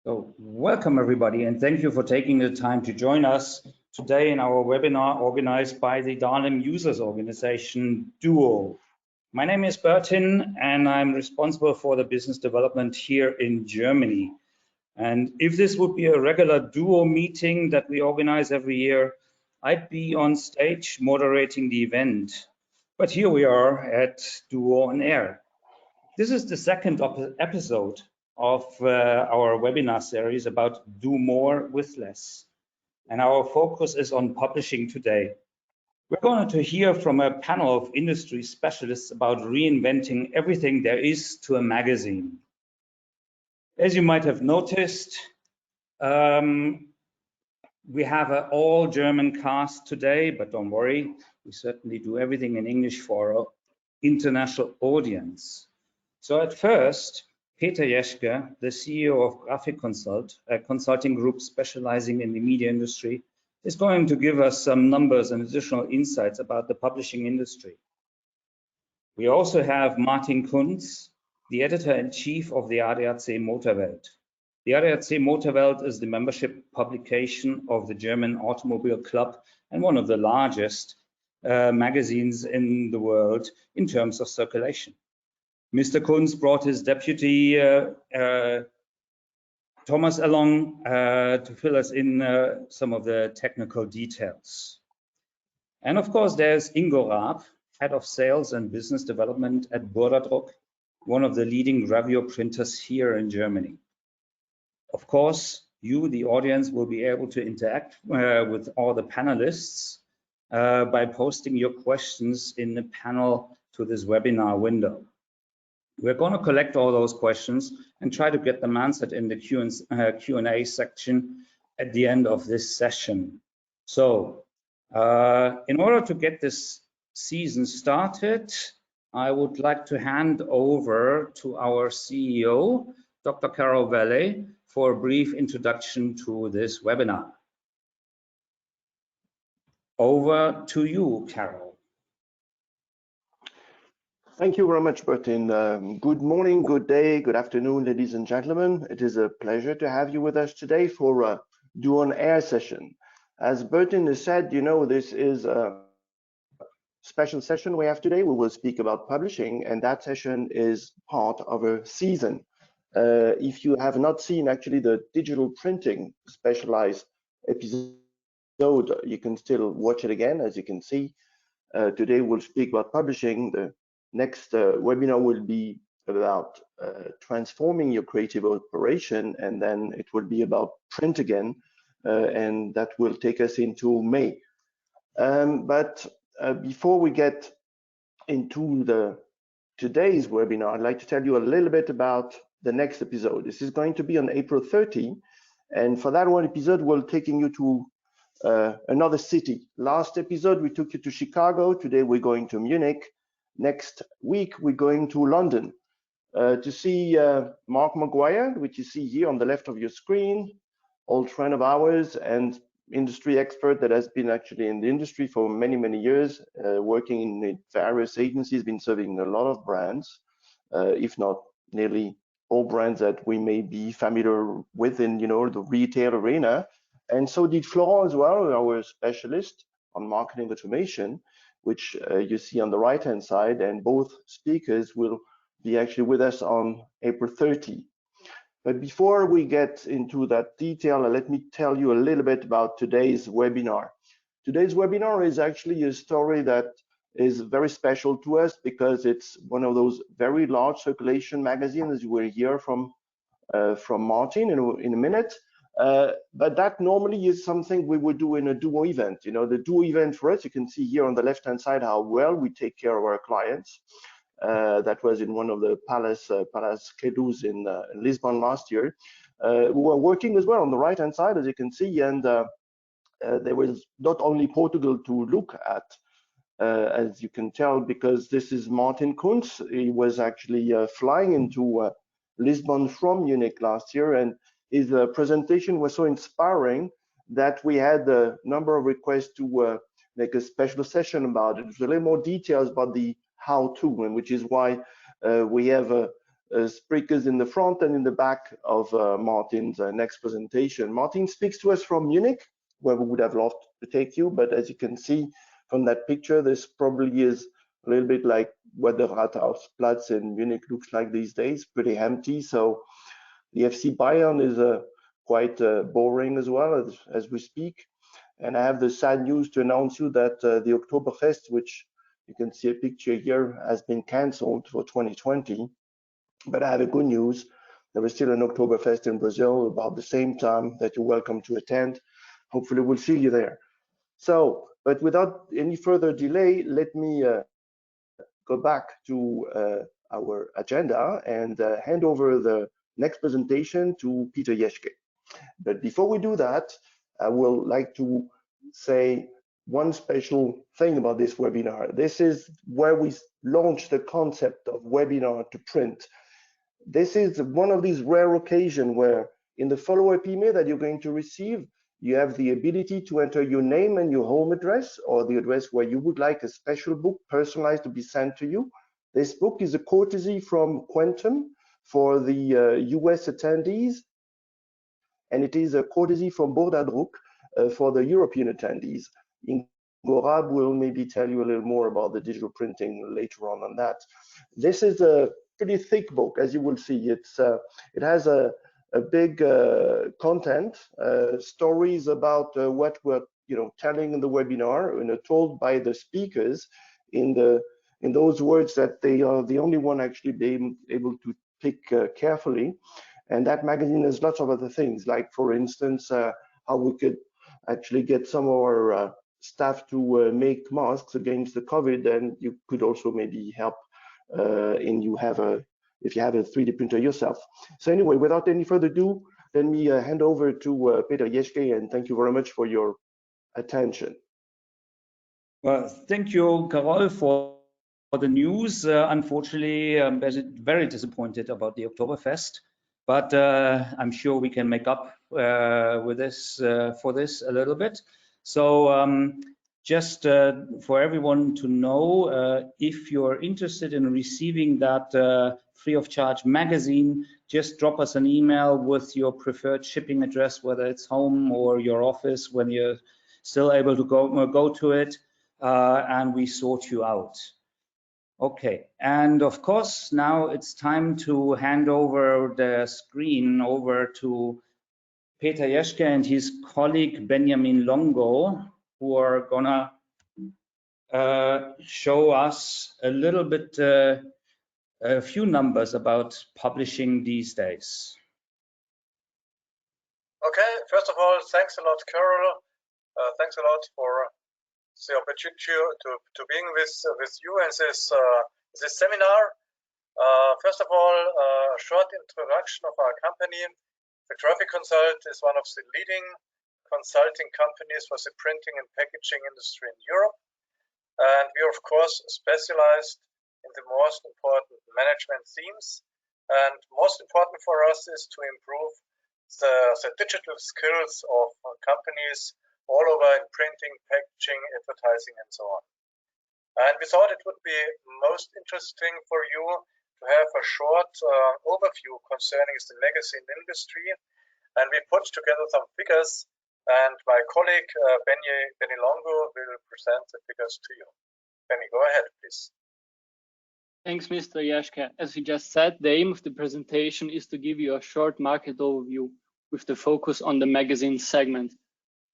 So welcome everybody, and thank you for taking the time to join us today in our webinar organized by the DALIM users organization DUO. My name is Bertin and I'm responsible for the business development here in Germany. And if this would be a regular DUO meeting that we organize every year, I'd be on stage moderating the event. But here we are at DUO on Air. This is the second episode of our webinar series about do more with less. And our focus is on publishing today. We're going to hear from a panel of industry specialists about reinventing everything there is to a magazine. As you might have noticed, we have an all German cast today, but don't worry, we certainly do everything in English for our international audience. So at first, Peter Jeschke, the CEO of Graphic Consult, a consulting group specializing in the media industry, is going to give us some numbers and additional insights about the publishing industry. We also have Martin Kunz, the editor-in-chief of the ADAC MotorWelt. The ADAC MotorWelt is the membership publication of the German Automobile Club and one of the largest magazines in the world in terms of circulation. Mr. Kunz brought his deputy Thomas along to fill us in some of the technical details. And of course, there's Ingo Raab, head of sales and business development at Burda Druck, one of the leading gravure printers here in Germany. Of course, you, the audience, will be able to interact with all the panelists by posting your questions in the panel to this webinar window. We're going to collect all those questions and try to get them answered in the Q&A section at the end of this session. So in order to get this season started, I would like to hand over to our CEO, Dr. Carol Valley, for a brief introduction to this webinar. Over to you, Carol. Thank you very much, Bertin. Good morning, good day, good afternoon, ladies and gentlemen. It is a pleasure to have you with us today for a DUO on Air session. As Bertin has said, you know, this is a special session we have today. We will speak about publishing, and that session is part of a season. If you have not seen actually the digital printing specialized episode, you can still watch it again. As you can see, today we'll speak about publishing. The next webinar will be about transforming your creative operation, and then it will be about print again, and that will take us into May. But before we get into today's webinar, I'd like to tell you a little bit about the next episode. This is going to be on April 30, and for that one episode, we're taking you to another city. Last episode, we took you to Chicago. Today, we're going to Munich. Next week, we're going to London to see Mark Maguire, which you see here on the left of your screen, old friend of ours and industry expert that has been actually in the industry for many, many years, working in various agencies, been serving a lot of brands, if not nearly all brands that we may be familiar with in, you know, the retail arena. And so did Florent as well, our specialist on marketing automation, which you see on the right-hand side, and both speakers will be actually with us on April 30. But before we get into that detail, let me tell you a little bit about today's webinar. Today's webinar is actually a story that is very special to us because it's one of those very large circulation magazines, as you will hear from Martin in a minute. But that normally is something we would do in a DUO event. You know, the DUO event for us, you can see here on the left-hand side how well we take care of our clients. That was in one of the Palace Quedus in Lisbon last year. We were working as well on the right-hand side, as you can see, and there was not only Portugal to look at, as you can tell, because this is Martin Kunz. He was actually flying into Lisbon from Munich last year, and his presentation was so inspiring that we had a number of requests to make a special session about it. There's a little more details about the how-to, and which is why we have speakers in the front and in the back of Martin's next presentation. Martin speaks to us from Munich, where we would have loved to take you, but as you can see from that picture, this probably is a little bit like what the Rathausplatz in Munich looks like these days, pretty empty. So the FC Bayern is quite boring as well as we speak. And I have the sad news to announce you that the Oktoberfest, which you can see a picture here, has been cancelled for 2020. But I have a good news. There is still an Oktoberfest in Brazil about the same time that you're welcome to attend. Hopefully we'll see you there. So, but without any further delay, let me go back to our agenda and hand over the next presentation to Peter Jeschke. But before we do that, I would like to say one special thing about this webinar. This is where we launched the concept of webinar to print. This is one of these rare occasions where in the follow-up email that you're going to receive, you have the ability to enter your name and your home address, or the address where you would like a special book personalized to be sent to you. This book is a courtesy from Quantum for the US attendees, and it is a courtesy from Burda Druck for the European attendees. Ingo Raab will maybe tell you a little more about the digital printing later on that. This is a pretty thick book, as you will see. It has a big content, stories about what we're telling in the webinar, told by the speakers in those words that they are the only one actually being able to pick carefully. And that magazine has lots of other things, like for instance, how we could actually get some of our staff to make masks against the COVID, and you could also maybe help if you have a 3D printer yourself. So anyway, without any further ado, let me hand over to Peter Jeschke, and thank you very much for your attention. Well, thank you, Carol, for the news. Unfortunately, I'm very disappointed about the Oktoberfest, but I'm sure we can make up with this for this a little bit. So just for everyone to know, if you're interested in receiving that free of charge magazine, just drop us an email with your preferred shipping address, whether it's home or your office, when you're still able to go to it, and we sort you out. Okay, and of course, now it's time to hand over the screen over to Peter Jeschke and his colleague Benjamin Longo, who are gonna show us a little bit, a few numbers about publishing these days. Okay, first of all, thanks a lot, Carol. Thanks a lot for the opportunity to being with you in this seminar. First of all, a short introduction of our company. The Graphic Consult is one of the leading consulting companies for the printing and packaging industry in Europe. And we are, of course, specialized in the most important management themes. And most important for us is to improve the digital skills of companies all over in printing, packaging, advertising, and so on. And we thought it would be most interesting for you to have a short overview concerning the magazine industry. And we put together some figures, and my colleague Benny Longo will present the figures to you. Benny, go ahead, please. Thanks, Mr. Jeschke. As you just said, the aim of the presentation is to give you a short market overview with the focus on the magazine segment.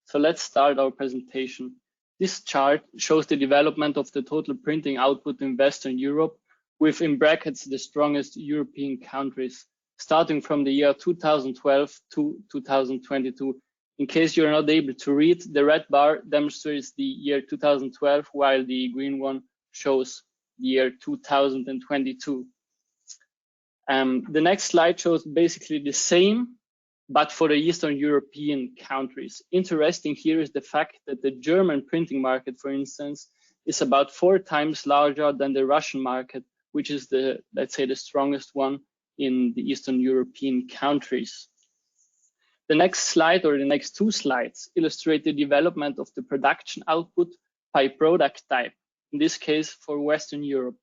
So let's start our presentation. This chart shows the development of the total printing output in Western Europe, with in brackets the strongest European countries, starting from the year 2012 to 2022. In case you're not able to read, the red bar demonstrates the year 2012, while the green one shows the year 2022. The next slide shows basically the same, but for the Eastern European countries. Interesting here is the fact that the German printing market, for instance, is about 4 times larger than the Russian market, which is the, let's say, the strongest one in the Eastern European countries. The next slide, or the next 2 slides, illustrate the development of the production output by product type, in this case for Western Europe,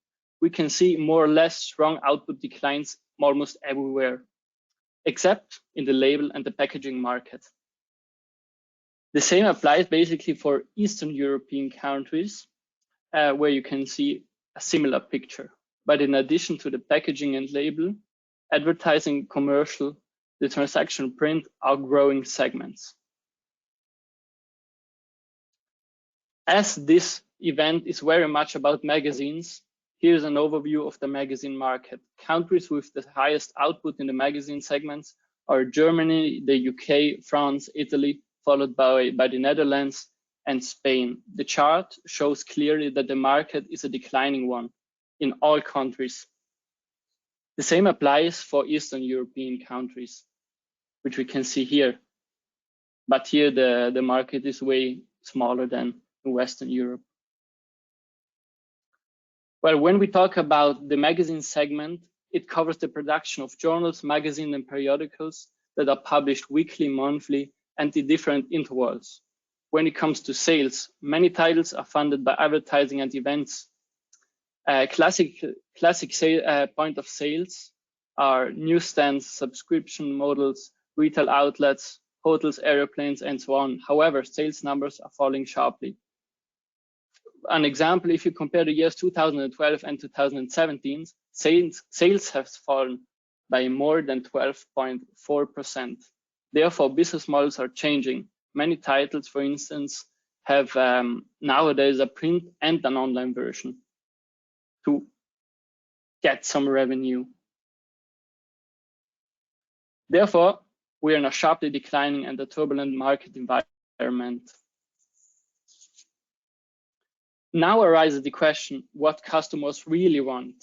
we can see more or less strong output declines almost everywhere, except in the label and the packaging market. The same applies basically for Eastern European countries, where you can see a similar picture. But in addition to the packaging and label, advertising, commercial, the transactional print are growing segments. As this event is very much about magazines, here's an overview of the magazine market. Countries with the highest output in the magazine segments are Germany, the UK, France, Italy, followed by the Netherlands and Spain. The chart shows clearly that the market is a declining one in all countries. The same applies for Eastern European countries, which we can see here. But here the market is way smaller than in Western Europe. Well, when we talk about the magazine segment, it covers the production of journals, magazines, and periodicals that are published weekly, monthly, and in different intervals. When it comes to sales, many titles are funded by advertising and events. Classic point of sales are newsstands, subscription models, retail outlets, hotels, airplanes, and so on. However, sales numbers are falling sharply. An example, if you compare the years 2012 and 2017, sales have fallen by more than 12.4%. Therefore, business models are changing. Many titles, for instance, have nowadays a print and an online version to get some revenue. Therefore, we are in a sharply declining and a turbulent market environment. Now arises the question, what customers really want?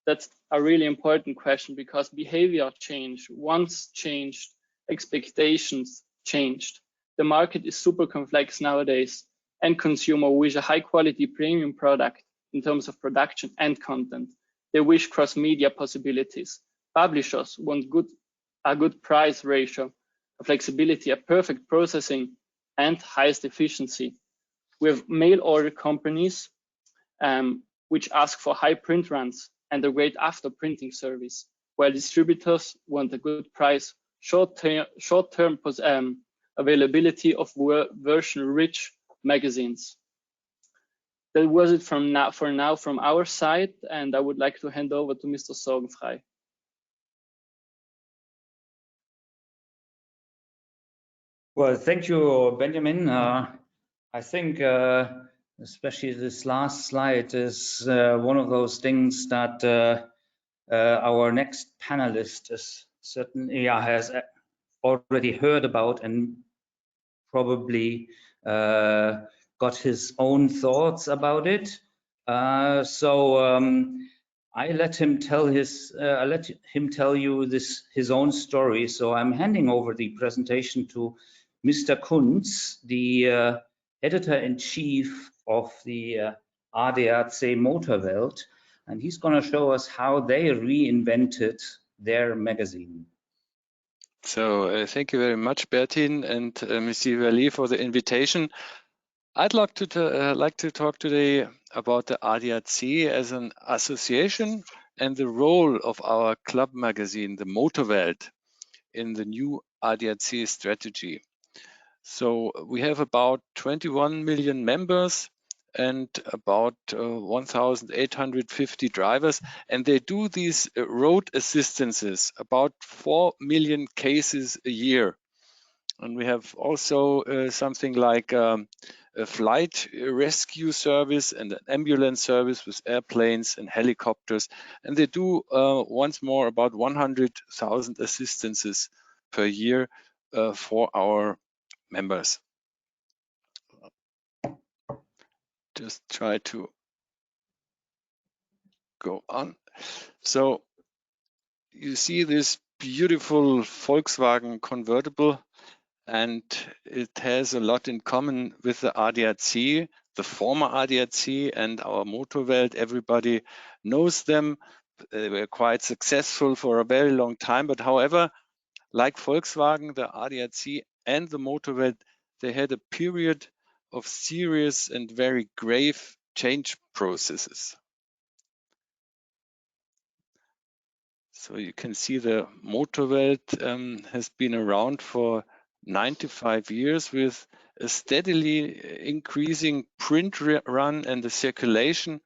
That's a really important question because behavior changed, wants changed, expectations changed. The market is super complex nowadays, and consumer wish a high quality premium product in terms of production and content. They wish cross-media possibilities. Publishers want a good price ratio, a flexibility, a perfect processing, and highest efficiency. We have mail order companies which ask for high print runs and a great after printing service, while distributors want a good price, short-term availability of version-rich magazines. That was it for now from our side, and I would like to hand over to Mr. Sorgenfrey. Well, thank you, Benjamin. I think especially this last slide is one of those things that our next panelist is certainly has already heard about and probably got his own thoughts about it. I let him tell you his own story. So I'm handing over the presentation to Mr. Kunz, the Editor-in-Chief of the ADAC MotorWelt, and he's going to show us how they reinvented their magazine. So thank you very much, Bertin and Monsieur Verlier for the invitation. I'd like to talk today about the ADAC as an association and the role of our club magazine, the MotorWelt, in the new ADAC strategy. So we have about 21 million members and about 1,850 drivers, and they do these road assistances, about 4 million cases a year. And we have also something like a flight rescue service and an ambulance service with airplanes and helicopters. And they do once more about 100,000 assistances per year for our members. Just try to go on. So you see this beautiful Volkswagen convertible, and it has a lot in common with the ADAC, the former ADAC, and our MotorWelt. Everybody knows them. They were quite successful for a very long time, but however, like Volkswagen, the ADAC and the MotorWelt, they had a period of serious and very grave change processes. So you can see the MotorWelt has been around for 95 years with a steadily increasing print run and the circulation,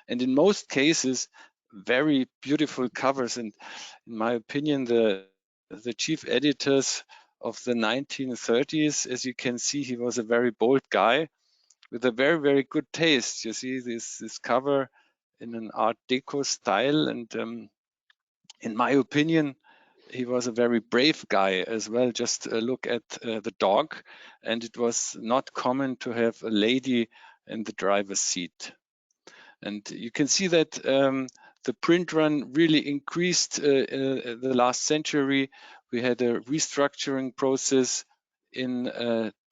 and in most cases, very beautiful covers. And in my opinion, the chief editors of the 1930s, as you can see, he was a very bold guy with a very, very good taste. You see this cover in an Art Deco style, and in my opinion, he was a very brave guy as well. Just look at the dog, and it was not common to have a lady in the driver's seat. And you can see that the print run really increased the last century. We had a restructuring process in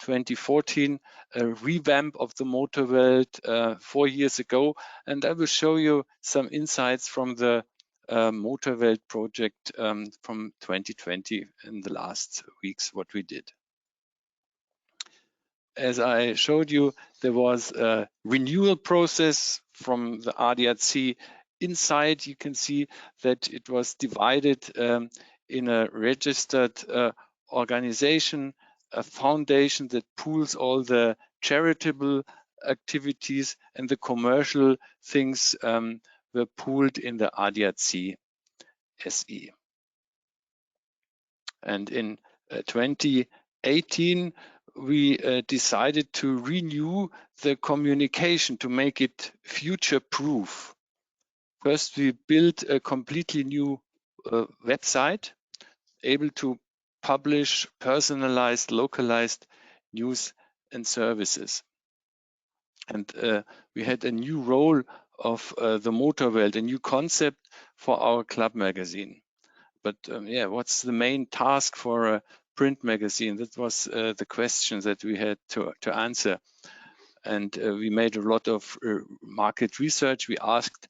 2014, a revamp of the MotorWelt 4 years ago, and I will show you some insights from the MotorWelt project from 2020 in the last weeks, what we did. As I showed you, there was a renewal process from the ADAC. Inside, you can see that it was divided in a registered organization, a foundation that pools all the charitable activities, and the commercial things were pooled in the ADAC SE. And in 2018, we decided to renew the communication to make it future-proof. First, we built a completely new website, able to publish personalized, localized news and services. And we had a new role of the MotorWelt, a new concept for our club magazine. But yeah, what's the main task for a print magazine? That was the question that we had to answer. And we made a lot of market research. We asked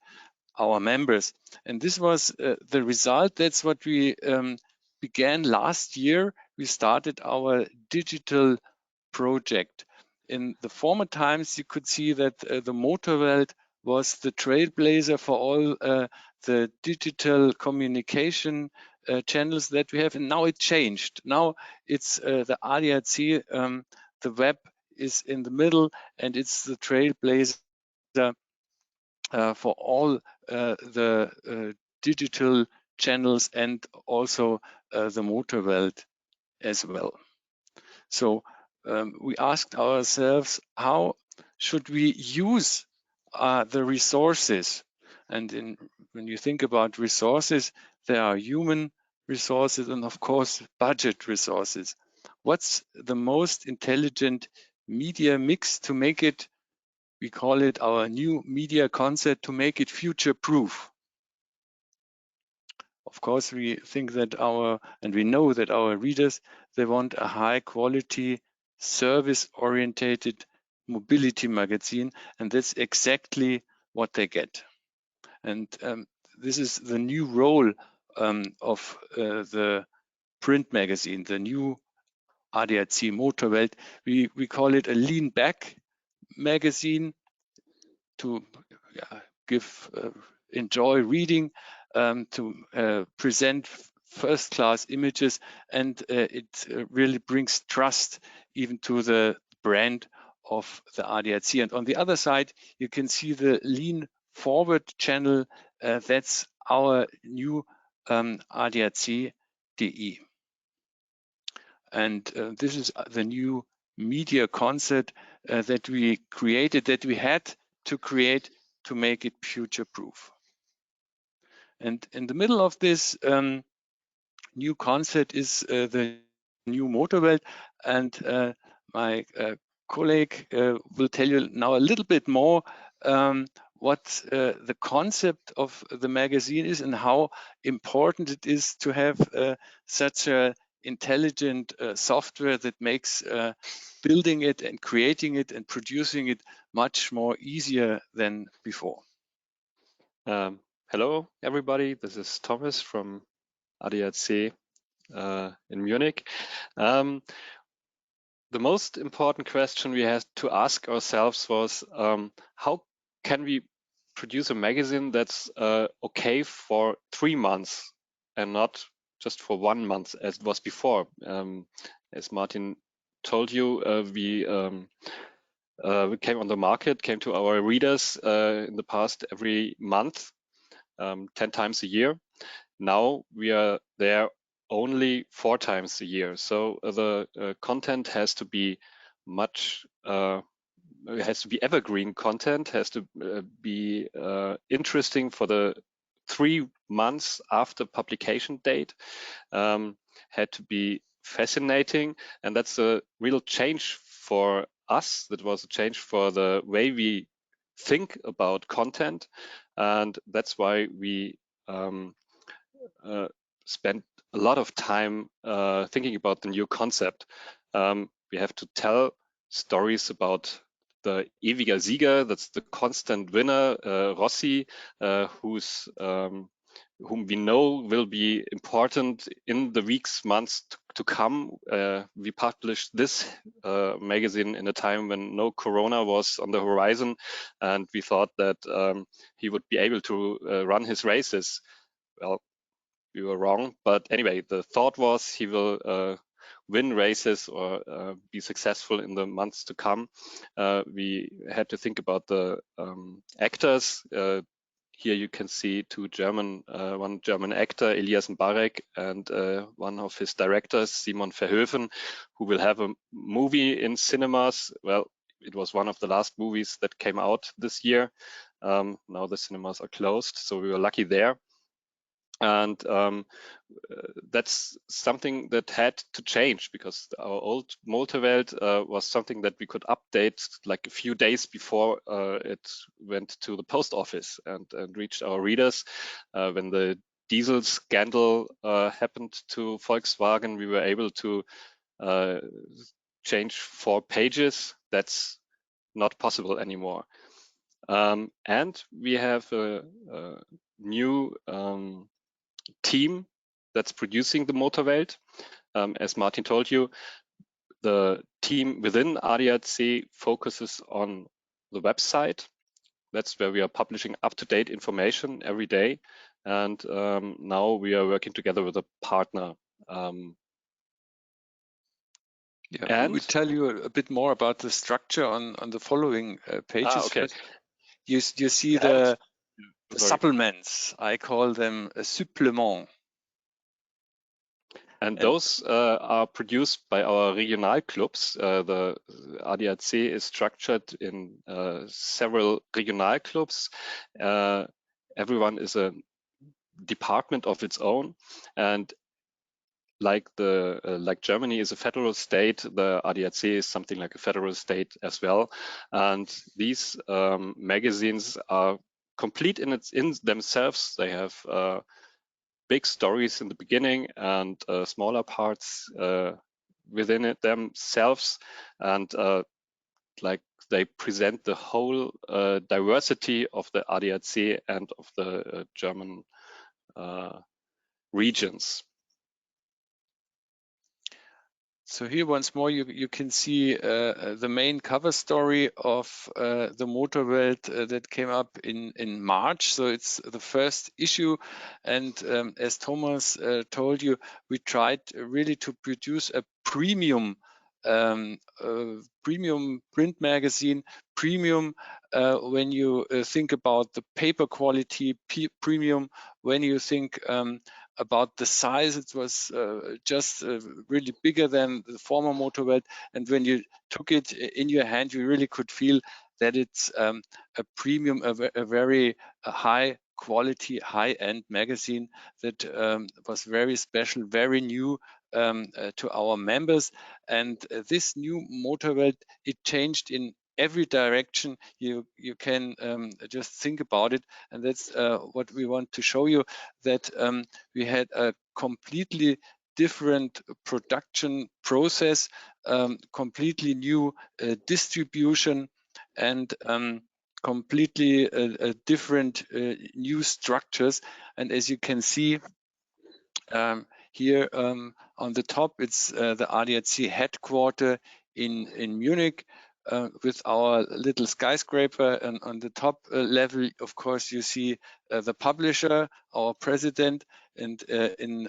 our members, and this was the result. That's what we began last year. We started our digital project. In the former times, you could see that the MotorWelt was the trailblazer for all the digital communication channels that we have, and now it changed. Now it's the ADAC, the web is in the middle, and it's the trailblazer for all the digital channels, and also the MotorWelt as well. So we asked ourselves, how should we use the resources? And when you think about resources, there are human resources and, of course, budget resources. What's the most intelligent media mix to make it, we call it our new media concept, to make it future-proof? Of course, we think that and we know that our readers, they want a high-quality, service-orientated mobility magazine, and that's exactly what they get. And this is the new role of the print magazine, the new ADAC MotorWelt. We call it a lean-back magazine to enjoy reading, to present first-class images, and it really brings trust even to the brand of the ADAC. And on the other side, you can see the lean forward channel. That's our new ADAC.de. And this is the new media concept that we created, that we had to create to make it future-proof. And in the middle of this new concept is the new MotorWelt, and my colleague will tell you now a little bit more what the concept of the magazine is and how important it is to have such a intelligent software that makes building it and creating it and producing it much more easier than before. Hello, everybody. This is Thomas from ADAC in Munich. The most important question we had to ask ourselves was, how can we produce a magazine that's okay for 3 months? and not just for 1 month as it was before. As Martin told you, we came on the market, came to our readers in the past every month, 10 times a year. Now we are there only 4 times a year. So the content has to be it has to be evergreen content, has to be interesting for the 3 months after publication date, had to be fascinating, and that's a real change for us. That was a change for the way we think about content, and that's why we spent a lot of time thinking about the new concept. We have to tell stories about the ewiger Sieger, that's the constant winner, Rossi, whom we know will be important in the weeks, months to come. We published this magazine in a time when no Corona was on the horizon, and we thought that he would be able to run his races. Well, we were wrong, but anyway, the thought was he will win races or be successful in the months to come. We had to think about the actors. Here you can see one German actor, Elias Mbarek, and one of his directors, Simon Verhoeven, who will have a movie in cinemas. Well, it was one of the last movies that came out this year. Now the cinemas are closed, so we were lucky there. And that's something that had to change, because our old MotorWelt was something that we could update like a few days before it went to the post office and reached our readers. When the diesel scandal happened to Volkswagen, we were able to change 4 pages. That's not possible anymore. And we have a new team that's producing the MotorWelt. As Martin told you, the team within ADAC focuses on the website. That's where we are publishing up-to-date information every day. And now we are working together with a partner. Yeah, we tell you a bit more about the structure on the following pages. Okay. You see the supplements. I call them a supplement. And those are produced by our regional clubs. The ADAC is structured in several regional clubs. Everyone is a department of its own, and like Germany is a federal state, the ADAC is something like a federal state as well. And these magazines are complete in themselves. They have big stories in the beginning and smaller parts within it themselves, and like they present the whole diversity of the ADAC and of the German regions. So here once more you can see the main cover story of the MotorWelt that came up in March. So it's the first issue, and as Thomas told you, we tried really to produce a premium print magazine. Premium when you think about the paper quality, premium when you think about the size. It was just really bigger than the former MotorWelt, and when you took it in your hand, you really could feel that it's a premium, a very high quality, high-end magazine that was very special, very new to our members. And this new MotorWelt, it changed in every direction you can just think about it, and that's what we want to show you, that we had a completely different production process, completely new distribution, and completely different new structures. And as you can see here on the top, it's the ADAC headquarter in Munich, with our little skyscraper, and on the top level, of course, you see the publisher, our president. And in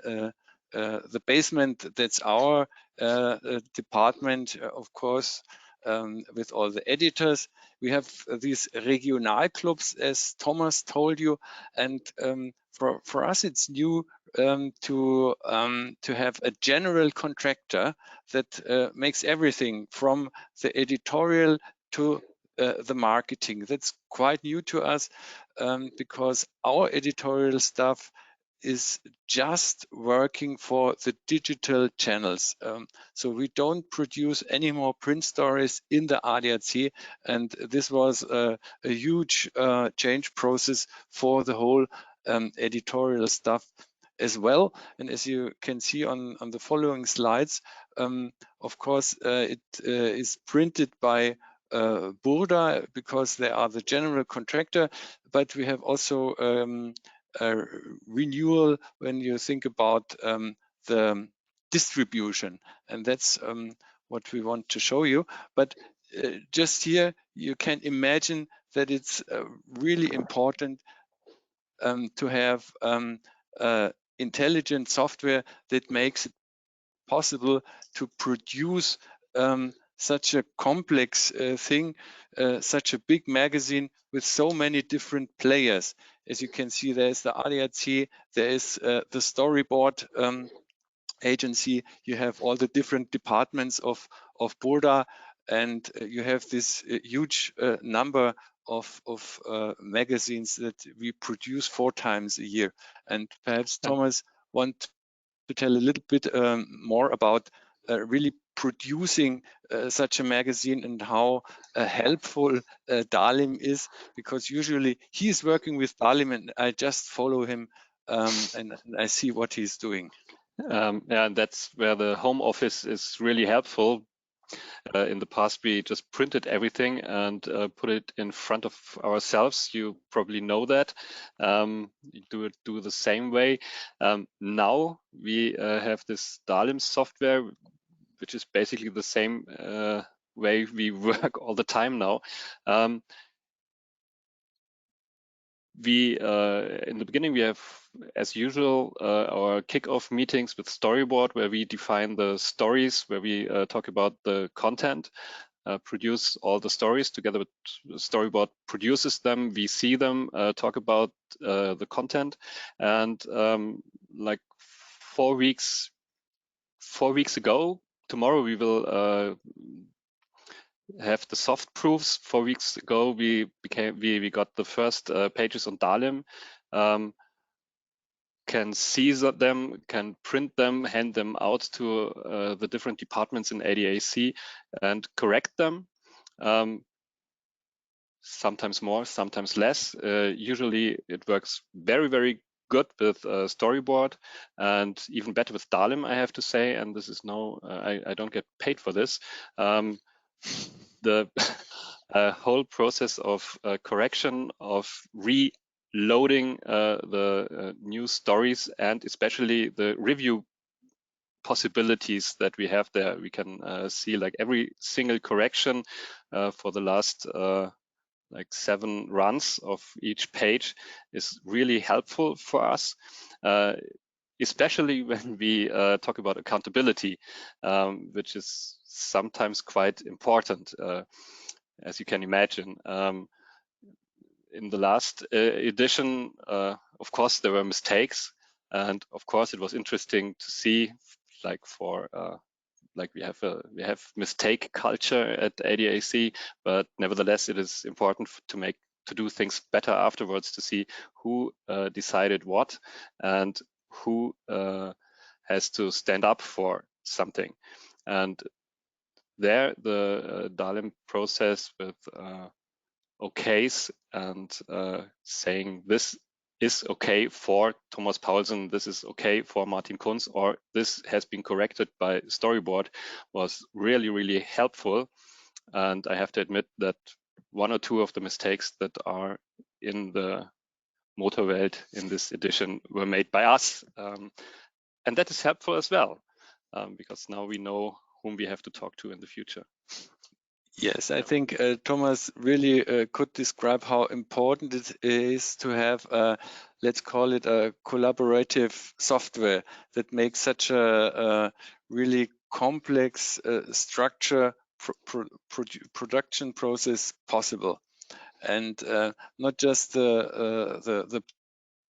the basement, that's our department, of course, with all the editors. We have these Regionalclubs, as Thomas told you, and for us it's new to have a general contractor that makes everything from the editorial to the marketing. That's quite new to us because our editorial stuff is just working for the digital channels. So we don't produce any more print stories in the ADAC, and this was a huge change process for the whole editorial stuff as well. And as you can see on the following slides, of course, it is printed by Burda because they are the general contractor, but we have also a renewal when you think about the distribution, and that's what we want to show you. But just here you can imagine that it's really important to have intelligent software that makes it possible to produce such a complex thing, such a big magazine with so many different players. As you can see, there's the ADAC, there is the storyboard agency, you have all the different departments of Burda, and you have this huge number of magazines that we produce 4 times a year. And perhaps Thomas want to tell a little bit more about really producing such a magazine and how helpful DALIM is, because usually he's working with DALIM and I just follow him and I see what he's doing. Yeah, and that's where the home office is really helpful. In the past, we just printed everything and put it in front of ourselves. You probably know that. Do the same way. Now we have this DALIM software, which is basically the same way we work all the time now. In the beginning, we have, as usual, our kickoff meetings with Storyboard, where we define the stories, where we talk about the content, produce all the stories together with Storyboard produces them. We see them, talk about the content, and like 4 weeks ago, tomorrow we will have the soft proofs. 4 weeks ago, we got the first pages on DALIM. Can see them, can print them, hand them out to the different departments in ADAC and correct them. Sometimes more, sometimes less. Usually it works very, very good with Storyboard and even better with DALIM, I have to say. And this is I don't get paid for this. The whole process of correction, of reloading the new stories, and especially the review possibilities that we have there. We can see like every single correction for the last like 7 runs of each page is really helpful for us. Especially when we talk about accountability, which is sometimes quite important, as you can imagine. In the last edition, of course, there were mistakes, and of course, it was interesting to see, like we have mistake culture at ADAC, but nevertheless, it is important to do things better afterwards, to see who decided what and who has to stand up for something. And there, the DALIM process with okays and saying this is okay for Thomas Paulsen, this is okay for Martin Kunz, or this has been corrected by Storyboard, was really, really helpful. And I have to admit that 1 or 2 of the mistakes that are in the MotorWelt in this edition were made by us. And that is helpful as well, because now we know whom we have to talk to in the future. Yes, I think Thomas really could describe how important it is to have, let's call it a collaborative software that makes such a really complex structure production process possible. And not just the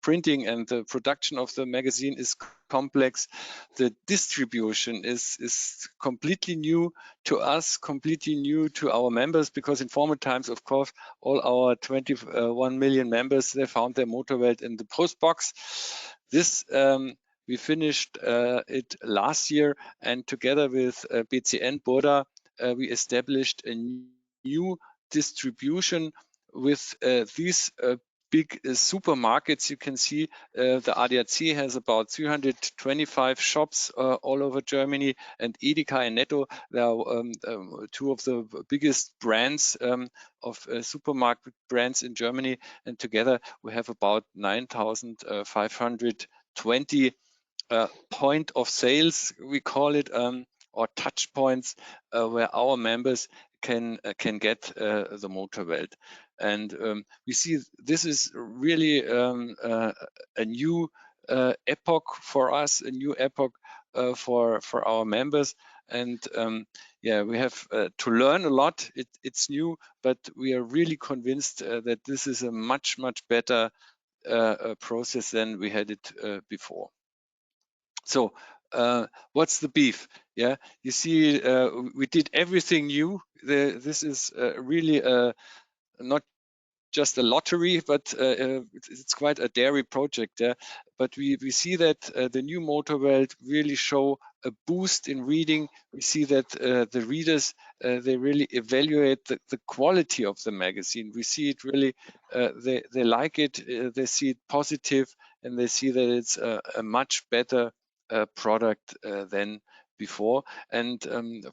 printing and the production of the magazine is complex. The distribution is completely new to us, completely new to our members, because in former times, of course, all our 21 million members, they found their MotorWelt in the post box. This we finished it last year, and together with BCN Burda, we established a new distribution with these big supermarkets. You can see the ADAC has about 325 shops all over Germany, and Edeka and Netto, they are two of the biggest brands of supermarket brands in Germany, and together we have about 9,520 point of sales, we call it, or touch points where our members can get the MotorWelt. And we see this is really a new epoch for us, a new epoch for our members. And yeah, we have to learn a lot. It's new, but we are really convinced that this is a much better process than we had it before. So what's the beef? Yeah, you see, we did everything new. This is really not just a lottery, but it's quite a dairy project. But we see that the new MotorWelt really show a boost in reading. We see that the readers, they really evaluate the quality of the magazine. We see it really, they like it, they see it positive, and they see that it's a much better product than before. And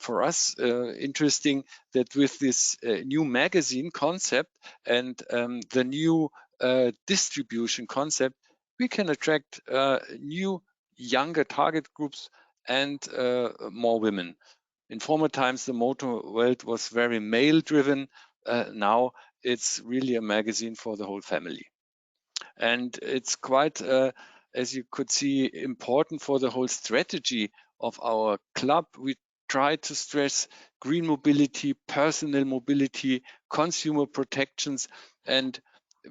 for us, interesting that with this new magazine concept and the new distribution concept, we can attract new younger target groups and more women. In former times, the MotorWelt was very male driven. Now it's really a magazine for the whole family. And it's quite, as you could see, important for the whole strategy of our club. We try to stress green mobility, personal mobility, consumer protections, and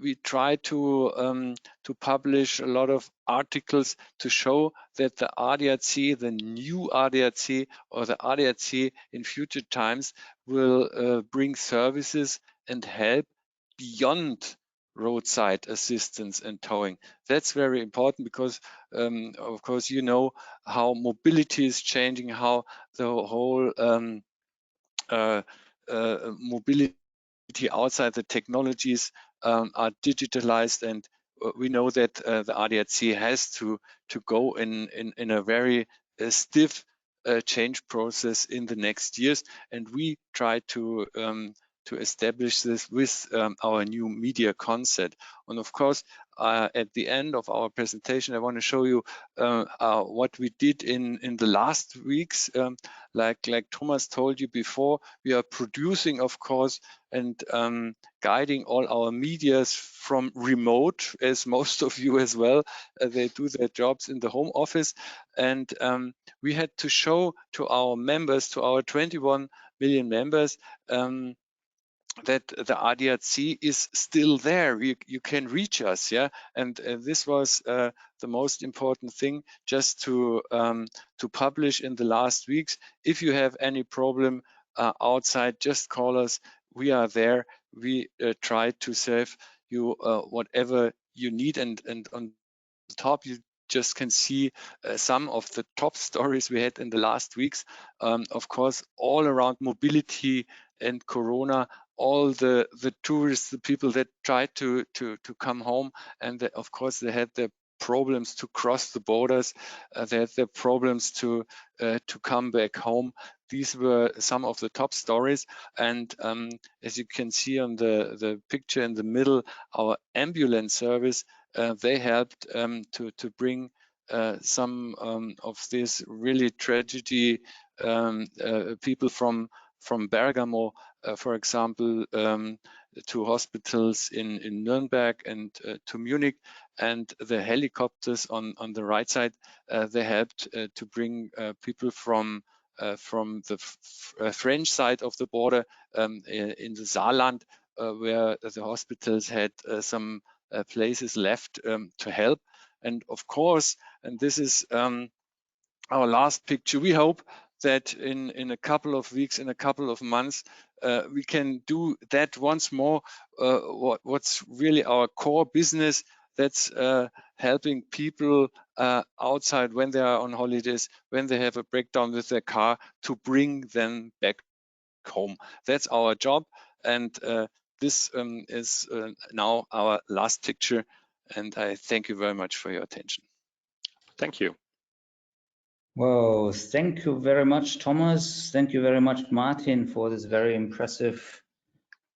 we try to publish a lot of articles to show that the ADAC, the new ADAC, or the ADAC in future times will bring services and help beyond roadside assistance and towing. That's very important because, of course, you know how mobility is changing, how the whole mobility outside the technologies are digitalized, and we know that the ADAC has to go in a very stiff change process in the next years, and we try to establish this with our new media concept. And of course, at the end of our presentation, I want to show you what we did in the last weeks. Like Thomas told you before, we are producing, of course, and guiding all our medias from remote, as most of you as well. They do their jobs in the home office, and we had to show to our members, to our 21 million members, that the ADAC is still there. You can reach us, yeah. And this was the most important thing, just to publish in the last weeks. If you have any problem outside, just call us. We are there. We try to serve you whatever you need. And on the top, you just can see some of the top stories we had in the last weeks. Of course, all around mobility and Corona, all the tourists, the people that tried to come home, and of course they had their problems to cross the borders, they had their problems to come back home. These were some of the top stories, and as you can see on the picture in the middle, our ambulance service, they helped to bring some of this really tragedy people from Bergamo for example, to hospitals in Nuremberg and to Munich, and the helicopters on the right side, they helped to bring people from the French side of the border in the Saarland, where the hospitals had some places left to help. And of course, and this is our last picture, we hope that in a couple of weeks, in a couple of months, we can do that once more. What's really our core business, that's helping people outside when they are on holidays, when they have a breakdown with their car, to bring them back home. That's our job, and this is now our last picture, and I thank you very much for your attention. Thank you. Well, thank you very much, Thomas. Thank you very much, Martin, for this very impressive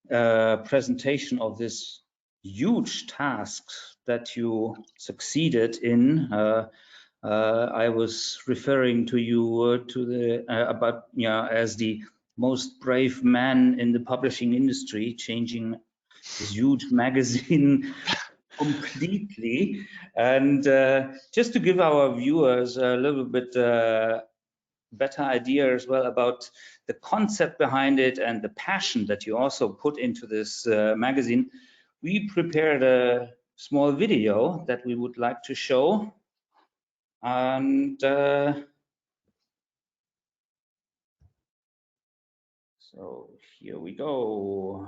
presentation of this huge task that you succeeded in. I was referring to you as the most brave man in the publishing industry, changing this huge magazine completely. And just to give our viewers a little bit better idea as well about the concept behind it and the passion that you also put into this magazine, we prepared a small video that we would like to show. And so here we go.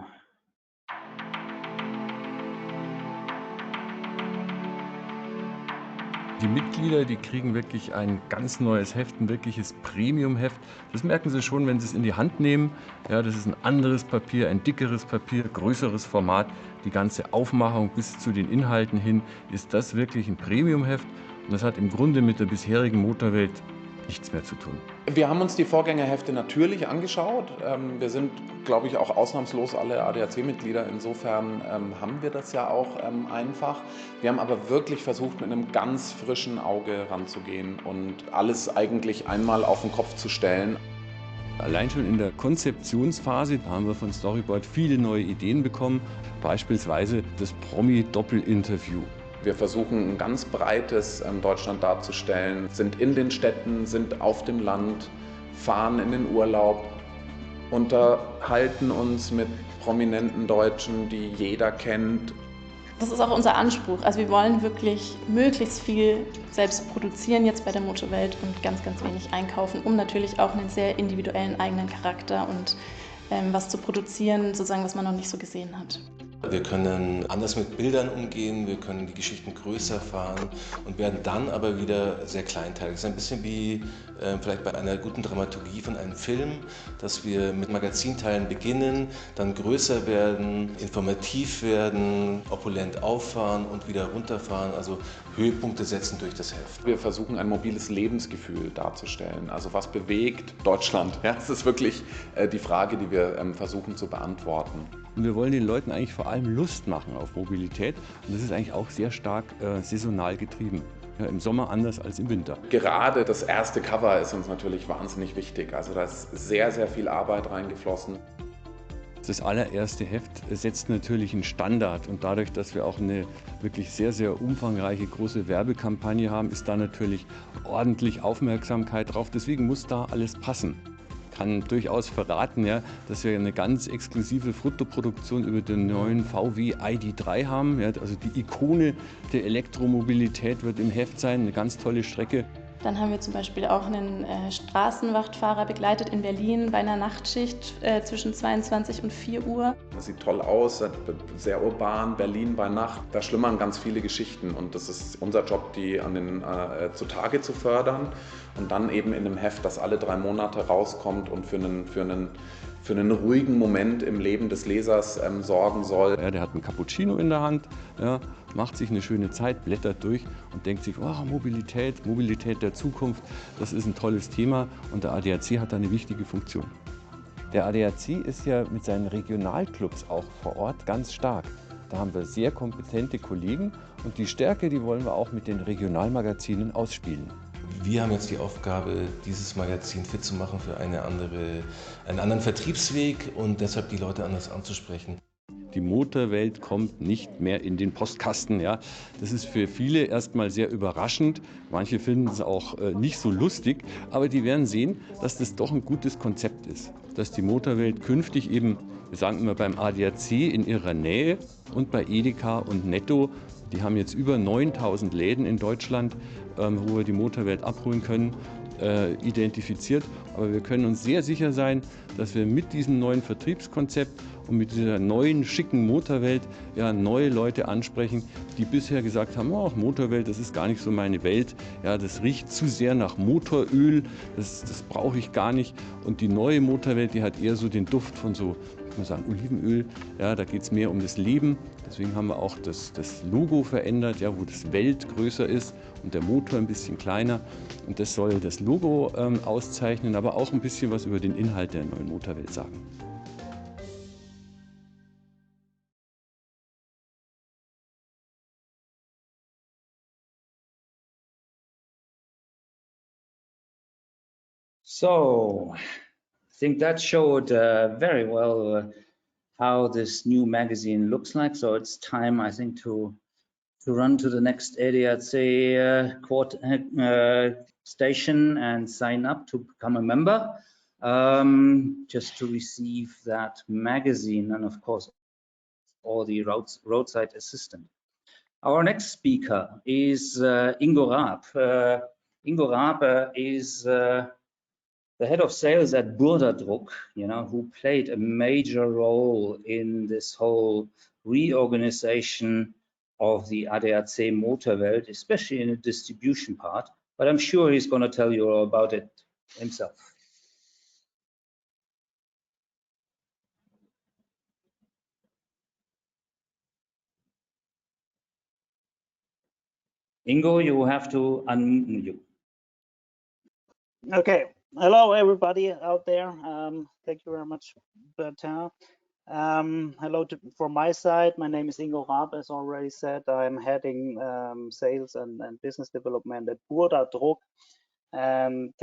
Die Mitglieder, die kriegen wirklich ein ganz neues Heft, ein wirkliches Premium-Heft. Das merken sie schon, wenn sie es in die Hand nehmen. Ja, das ist ein anderes Papier, ein dickeres Papier, größeres Format. Die ganze Aufmachung bis zu den Inhalten hin ist das wirklich ein Premium-Heft. Und das hat im Grunde mit der bisherigen MotorWelt nichts mehr zu tun. Wir haben uns die Vorgängerhefte natürlich angeschaut. Wir sind, glaube ich, auch ausnahmslos alle ADAC-Mitglieder. Insofern haben wir das ja auch einfach. Wir haben aber wirklich versucht, mit einem ganz frischen Auge ranzugehen und alles eigentlich einmal auf den Kopf zu stellen. Allein schon in der Konzeptionsphase haben wir von Storyboard viele neue Ideen bekommen, beispielsweise das Promi-Doppelinterview. Wir versuchen ein ganz breites Deutschland darzustellen, sind in den Städten, sind auf dem Land, fahren in den Urlaub, unterhalten uns mit prominenten Deutschen, die jeder kennt. Das ist auch unser Anspruch. Also wir wollen wirklich möglichst viel selbst produzieren jetzt bei der MotorWelt und ganz, ganz wenig einkaufen, um natürlich auch einen sehr individuellen eigenen Charakter und was zu produzieren, sozusagen, was man noch nicht so gesehen hat. Wir können anders mit Bildern umgehen, wir können die Geschichten größer fahren und werden dann aber wieder sehr kleinteilig. Es ist ein bisschen wie vielleicht bei einer guten Dramaturgie von einem Film, dass wir mit Magazinteilen beginnen, dann größer werden, informativ werden, opulent auffahren und wieder runterfahren, also Höhepunkte setzen durch das Heft. Wir versuchen ein mobiles Lebensgefühl darzustellen, also was bewegt Deutschland? Ja, das ist wirklich die Frage, die wir versuchen zu beantworten. Und wir wollen den Leuten eigentlich vor allem Lust machen auf Mobilität. Und das ist eigentlich auch sehr stark saisonal getrieben. Ja, im Sommer anders als im Winter. Gerade das erste Cover ist uns natürlich wahnsinnig wichtig. Also da ist sehr, sehr viel Arbeit reingeflossen. Das allererste Heft setzt natürlich einen Standard. Und dadurch, dass wir auch eine wirklich sehr, sehr umfangreiche große Werbekampagne haben, ist da natürlich ordentlich Aufmerksamkeit drauf. Deswegen muss da alles passen. Kann durchaus verraten, ja, dass wir eine ganz exklusive Fotoproduktion über den neuen VW ID.3 haben. Ja, also die Ikone der Elektromobilität wird im Heft sein, eine ganz tolle Strecke. Dann haben wir zum Beispiel auch einen Straßenwachtfahrer begleitet in Berlin bei einer Nachtschicht zwischen 22 und 4 Uhr. Das sieht toll aus, sehr urban, Berlin bei Nacht. Da schlummern ganz viele Geschichten und das ist unser Job, die zutage zu fördern und dann eben in einem Heft, das alle 3 Monate rauskommt und für einen ruhigen Moment im Leben des Lesers sorgen soll. Ja, der hat einen Cappuccino in der Hand, ja, macht sich eine schöne Zeit, blättert durch und denkt sich, oh, Mobilität der Zukunft, das ist ein tolles Thema und der ADAC hat da eine wichtige Funktion. Der ADAC ist ja mit seinen Regionalclubs auch vor Ort ganz stark. Da haben wir sehr kompetente Kollegen und die Stärke, die wollen wir auch mit den Regionalmagazinen ausspielen. wir haben jetzt die Aufgabe, dieses Magazin fit zu machen für einen anderen Vertriebsweg und deshalb die Leute anders anzusprechen. Die Motorwelt kommt nicht mehr in den Postkasten. Ja. Das ist für viele erstmal sehr überraschend. Manche finden es auch nicht so lustig, aber die werden sehen, dass das doch ein gutes Konzept ist. Dass die Motorwelt künftig eben, wir sagen immer beim ADAC in ihrer Nähe und bei Edeka und Netto, die haben jetzt über 9000 Läden in Deutschland, wo wir die Motorwelt abholen können, identifiziert. Aber wir können uns sehr sicher sein, dass wir mit diesem neuen Vertriebskonzept und mit dieser neuen, schicken Motorwelt ja neue Leute ansprechen, die bisher gesagt haben, oh, Motorwelt, das ist gar nicht so meine Welt. Ja, das riecht zu sehr nach Motoröl, das brauche ich gar nicht. Und die neue Motorwelt, die hat eher so den Duft von so, ich muss sagen, Olivenöl. Ja, da geht es mehr um das Leben. Deswegen haben wir auch das Logo verändert, ja, wo das Welt größer ist und der Motor ein bisschen kleiner. Und das soll das Logo auszeichnen, aber auch ein bisschen was über den Inhalt der neuen Motorwelt sagen. So, I think that showed very well how this new magazine looks like. So it's time, I think, to run to the next ADAC station and sign up to become a member, just to receive that magazine and, of course, all the roadside assistance. Our next speaker is Ingo Raab. Ingo Raab is the head of sales at Burda Druck, who played a major role in this whole reorganization of the ADAC MotorWelt, especially in the distribution part. But I'm sure he's going to tell you all about it himself. Ingo, you have to unmute. Okay. Hello, everybody out there. Thank you very much, Bertin. Hello from my side. My name is Ingo Raab, as already said. I'm heading sales and business development at Burda Druck. And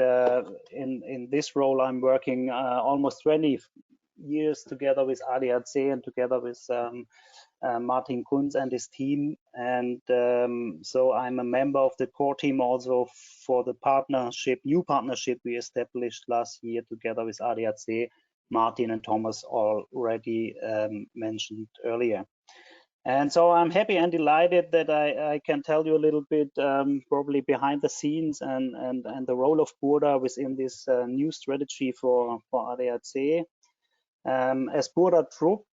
in this role, I'm working almost 20 years together with ADAC and together with Martin Kunz and his team. And so I'm a member of the core team also for the new partnership we established last year together with ADAC, Martin and Thomas already mentioned earlier. And so I'm happy and delighted that I can tell you a little bit probably behind the scenes and the role of Burda within this new strategy for ADAC. As Burda Druck,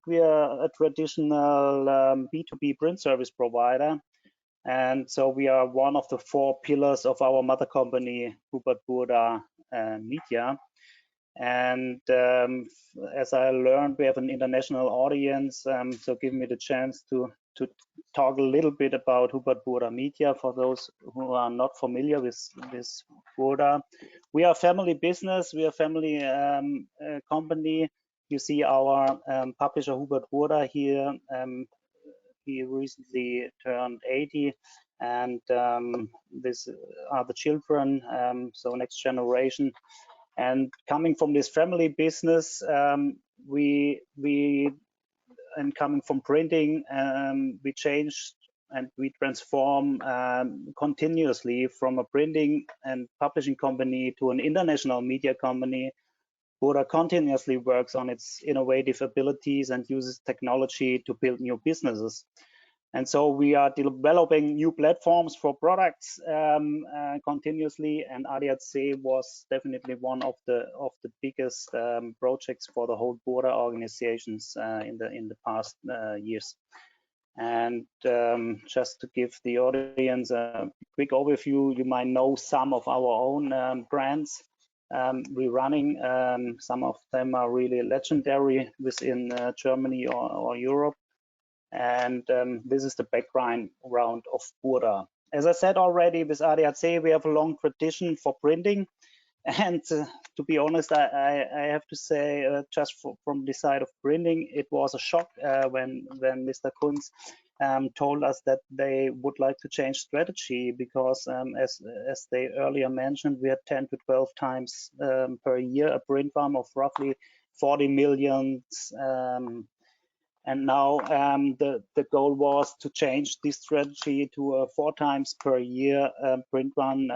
we are a traditional B2B print service provider. And so we are one of the 4 pillars of our mother company, Hubert Burda Media. And as I learned, we have an international audience, so give me the chance to talk a little bit about Hubert Burda Media for those who are not familiar with Burda. We are a family business, we are a family company. You see our publisher Hubert Burda here. He recently turned 80, and these are the children, so next generation. And coming from this family business, and coming from printing, we changed and we transform continuously from a printing and publishing company to an international media company. Burda continuously works on its innovative abilities and uses technology to build new businesses. And so we are developing new platforms for products continuously, and ADAC was definitely one of the biggest projects for the whole Burda organizations in the past years. And just to give the audience a quick overview, you might know some of our own brands we're running. Some of them are really legendary within Germany or Europe. And this is the background of Burda. As I said already, with ADAC, we have a long tradition for printing. And to be honest, I have to say, just from the side of printing, it was a shock when Mr. Kunz told us that they would like to change strategy because, as they earlier mentioned, we had 10 to 12 times per year a print farm of roughly 40 million. And now the goal was to change this strategy to a 4 times per year print run,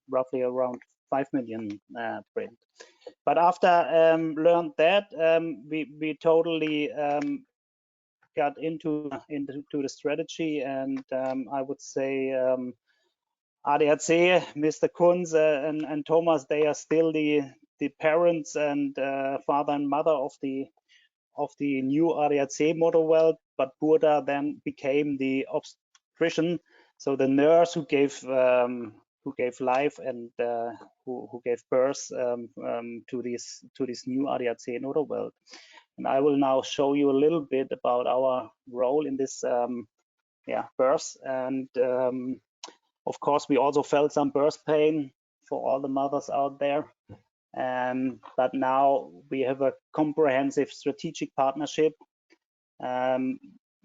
roughly around 5 million print. But after learned that, we totally got into the strategy, and I would say ADAC, Mr. Kunz and Thomas, they are still the parents and father and mother of the new ADAC MotorWelt, but Burda then became the obstetrician, so the nurse who gave life and who gave birth to this new ADAC MotorWelt. And I will now show you a little bit about our role in this birth. And of course, we also felt some birth pain for all the mothers out there. But now we have a comprehensive strategic partnership.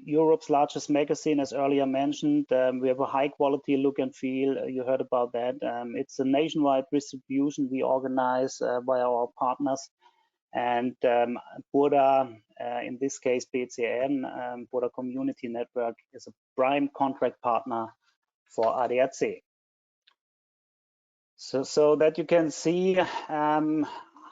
Europe's largest magazine, as earlier mentioned. We have a high quality look and feel. You heard about that. It's a nationwide distribution we organize by our partners. And Burda, in this case BCN, Burda Community Network, is a prime contract partner for ADAC. So that you can see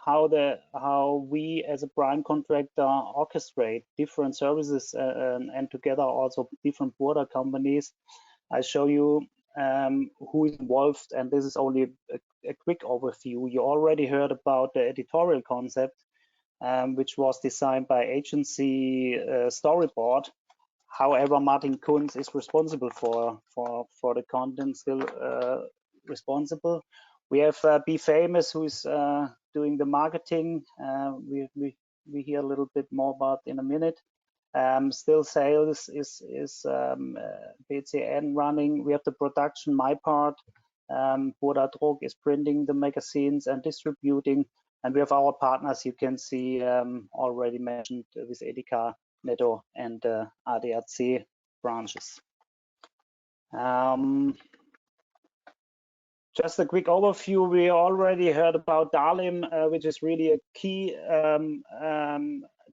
how we as a prime contractor orchestrate different services and together also different Burda companies. I show you who is involved, and this is only a quick overview. You already heard about the editorial concept, which was designed by agency Storyboard. However, Martin Kunz is responsible for the content, still responsible. We have Be Famous, who is doing the marketing. We hear a little bit more about in a minute. Still sales is BCN running. We have the production, my part. Burda Druck is printing the magazines and distributing. And we have our partners, you can see already mentioned with Edeka, Netto, and ADAC branches. Just a quick overview. We already heard about DALIM, which is really a key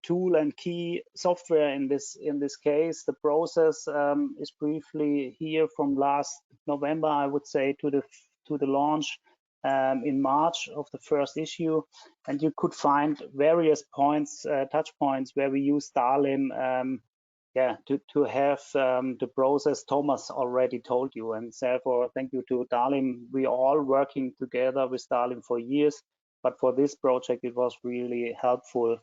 tool and key software in this case. The process is briefly here from last November, I would say, to the launch in March of the first issue, and you could find various points, touch points, where we use DALIM to have the process Thomas already told you. And therefore, thank you to DALIM. We are all working together with DALIM for years, but for this project, it was really helpful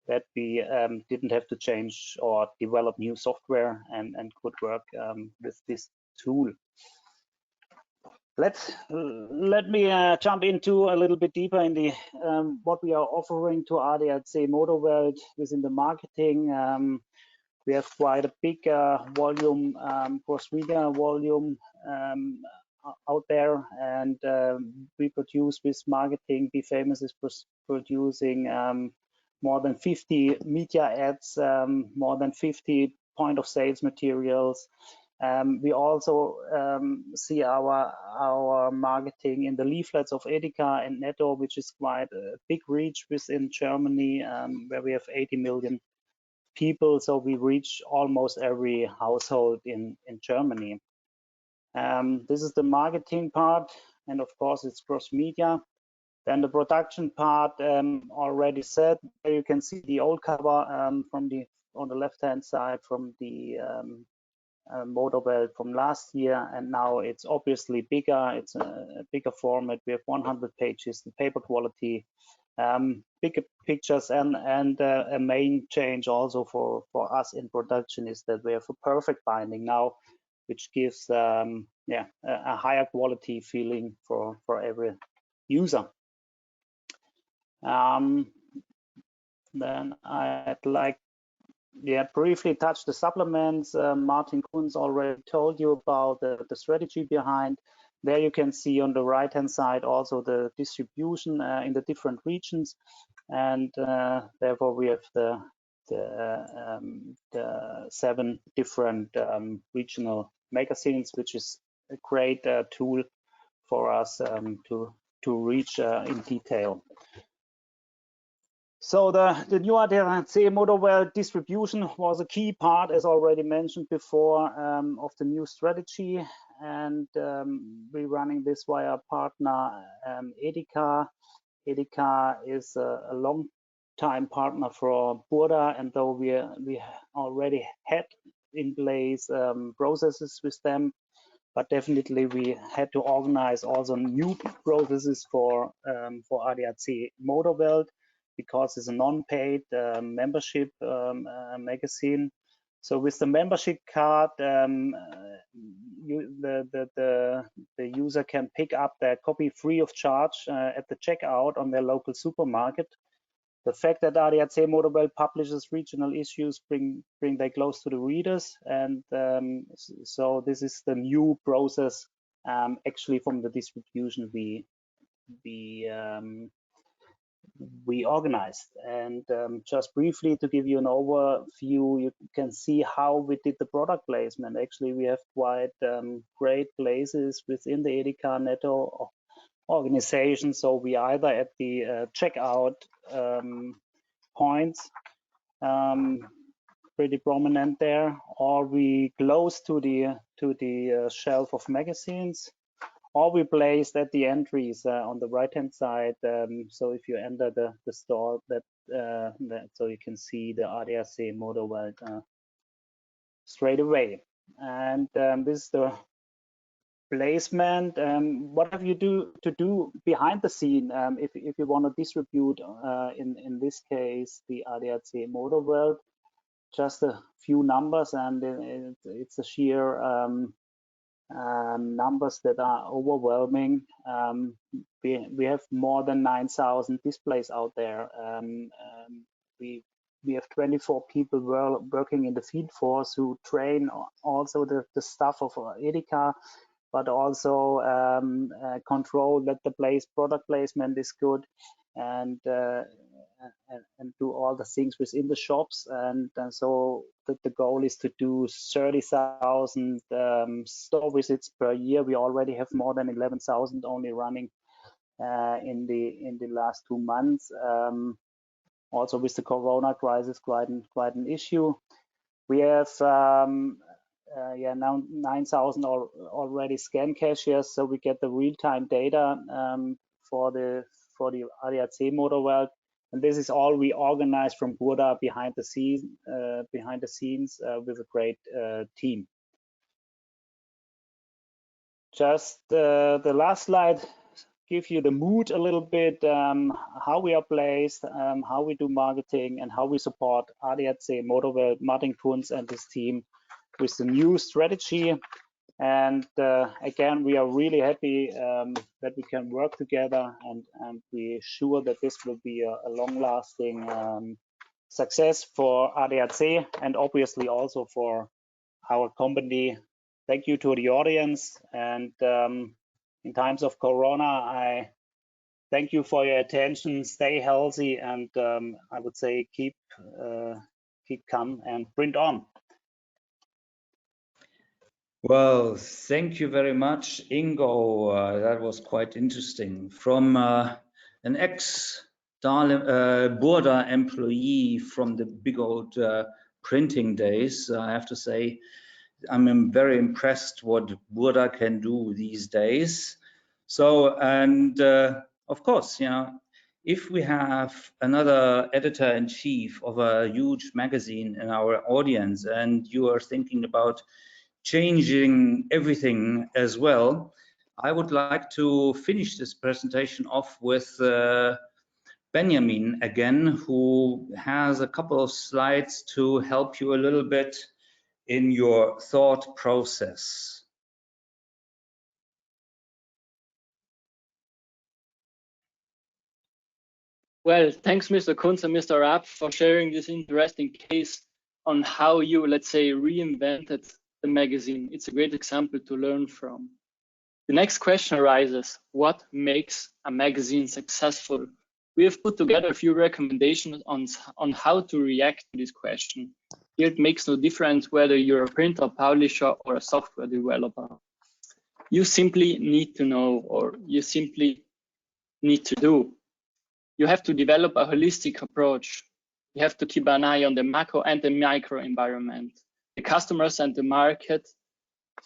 that we didn't have to change or develop new software and could work with this tool. Let me jump into a little bit deeper in the what we are offering to ADAC MotorWelt within the marketing. We have quite a big volume, cross-media volume out there, and we produce with marketing. Be Famous is producing more than 50 media ads, more than 50 point of sales materials. We also see our marketing in the leaflets of Edeka and Netto, which is quite a big reach within Germany, where we have 80 million people. So we reach almost every household in Germany. This is the marketing part, and of course it's cross media. Then the production part, already said. There you can see the old cover on the left-hand side from the MotorWelt from last year, and now it's obviously bigger. It's a bigger format. We have 100 pages, the paper quality, bigger pictures, and a main change also for us in production is that we have a perfect binding now, which gives a higher quality feeling for every user. Then I'd like briefly touch the supplements. Martin Kunz already told you about the strategy behind. There you can see on the right hand side also the distribution in the different regions, and therefore we have the the 7 different regional magazines, which is a great tool for us to reach in detail. So the new ADAC MotorWelt distribution was a key part, as already mentioned before, of the new strategy, and we're running this via partner EDICA. EDICA is a long-time partner for Burda, and though we already had in place processes with them, but definitely we had to organize also new processes for ADAC MotorWelt, because it's a non-paid membership magazine. So with the membership card, the user can pick up their copy free of charge at the checkout on their local supermarket. The fact that ADAC MotorWelt publishes regional issues bring they close to the readers, and so this is the new process actually from the distribution we organized. And just briefly to give you an overview, you can see how we did the product placement. Actually, we have quite great places within the EDICA Netto organization. So we either at the checkout points, pretty prominent there, or we close to the shelf of magazines, or we placed at the entries on the right-hand side. So if you enter the store, so you can see the ADAC MotorWelt straight away. And this is the placement. What have you to do behind the scene if you want to distribute in this case the ADAC MotorWelt? Just a few numbers, and it's a sheer numbers that are overwhelming. We have more than 9,000 displays out there. We have 24 people working in the field force who train also the staff of EDICA, but also control that the product placement is good, and do all the things within the shops. And so the goal is to do 30,000 store visits per year. We already have more than 11,000 only running in the last 2 months. Also with the Corona crisis, quite an issue. We have now 9,000 already scan cashiers, so we get the real-time data for the ADAC MotorWelt, and this is all we organize from Burda behind the scenes with a great team. Just the last slide give you the mood a little bit, how we are placed, how we do marketing, and how we support ADAC MotorWelt, Martin Kunz and his team with the new strategy. And again, we are really happy that we can work together, and we're sure that this will be a long-lasting success for ADAC and obviously also for our company. Thank you to the audience, and in times of Corona, I thank you for your attention. Stay healthy, and I would say keep calm and print on. Well, thank you very much, Ingo. That was quite interesting. From an ex-Burda employee from the big old printing days, I have to say, I'm very impressed what Burda can do these days. So, and of course, you know, if we have another editor-in-chief of a huge magazine in our audience, and you are thinking about changing everything as well, I would like to finish this presentation off with Benjamin again, who has a couple of slides to help you a little bit in your thought process. Well, thanks, Mr. Kunz and Mr. Raab, for sharing this interesting case on how you, let's say, reinvented the magazine. It's a great example to learn from. The next question arises: what makes a magazine successful? We have put together a few recommendations on how to react to this question. Here it makes no difference whether you're a printer, publisher, or a software developer. You simply need to know, or you simply need to do. You have to develop a holistic approach. You have to keep an eye on the macro and the micro environment. The customers and the market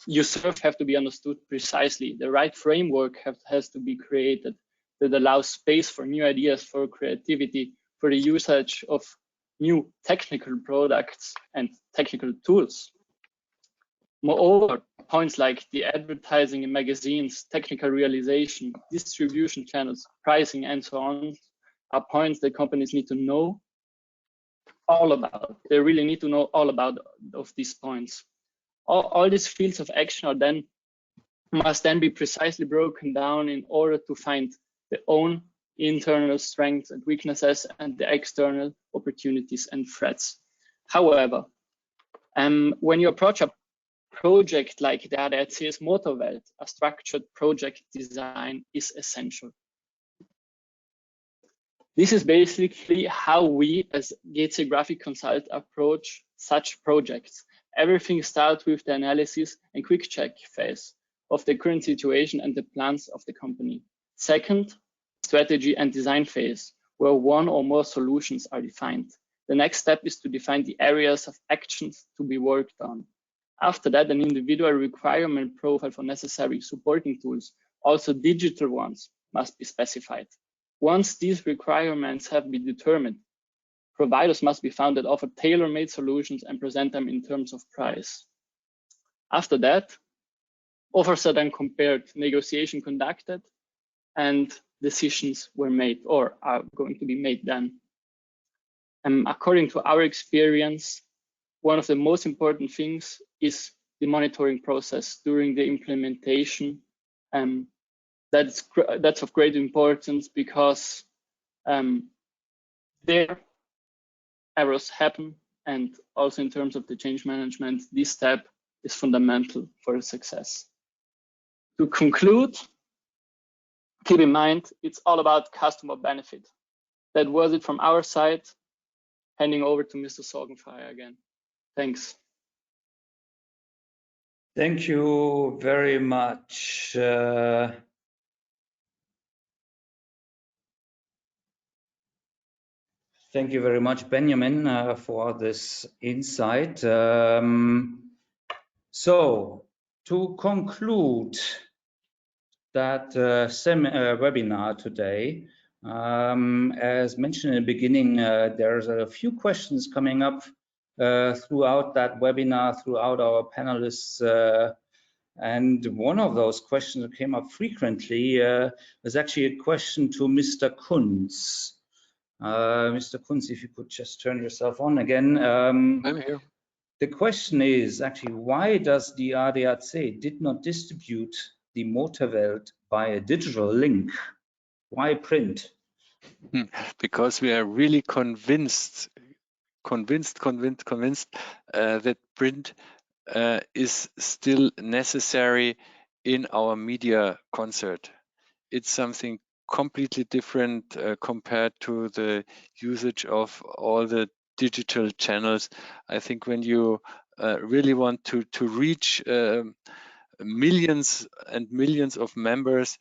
you serve have to be understood precisely. The right framework has to be created that allows space for new ideas, for creativity, for the usage of new technical products and technical tools. Moreover, points like the advertising in magazines, technical realization, distribution channels, pricing, and so on are points that companies need to know all about. They really need to know all about of these points. All these fields of action must then be precisely broken down in order to find their own internal strengths and weaknesses and the external opportunities and threats. However, when you approach a project like the ADAC MotorWelt, a structured project design is essential. This is basically how we as GC Graphic Consult approach such projects. Everything starts with the analysis and quick check phase of the current situation and the plans of the company. Second, strategy and design phase, where one or more solutions are defined. The next step is to define the areas of actions to be worked on. After that, an individual requirement profile for necessary supporting tools, also digital ones, must be specified. Once these requirements have been determined, providers must be found that offer tailor-made solutions and present them in terms of price. After that, offers are then compared, negotiation conducted, and decisions were made or are going to be made then. According to our experience, one of the most important things is the monitoring process during the implementation. That's of great importance because there errors happen, and also in terms of the change management, this step is fundamental for success. To conclude, keep in mind, it's all about customer benefit. That was it from our side. Handing over to Mr. Sorgenfrey again. Thanks. Thank you very much. Thank you very much, Benjamin, for this insight. So, to conclude that webinar today, as mentioned in the beginning, there's a few questions coming up throughout that webinar, throughout our panelists. And one of those questions that came up frequently was actually a question to Mr. Kunz. Mr. Kunz, if you could just turn yourself on again. I'm here. The question is actually, why does the ADAC did not distribute the MotorWelt by a digital link? Why print? Because we are really convinced that print is still necessary in our media concert. It's something completely different compared to the usage of all the digital channels. I think when you really want to reach millions and millions of members,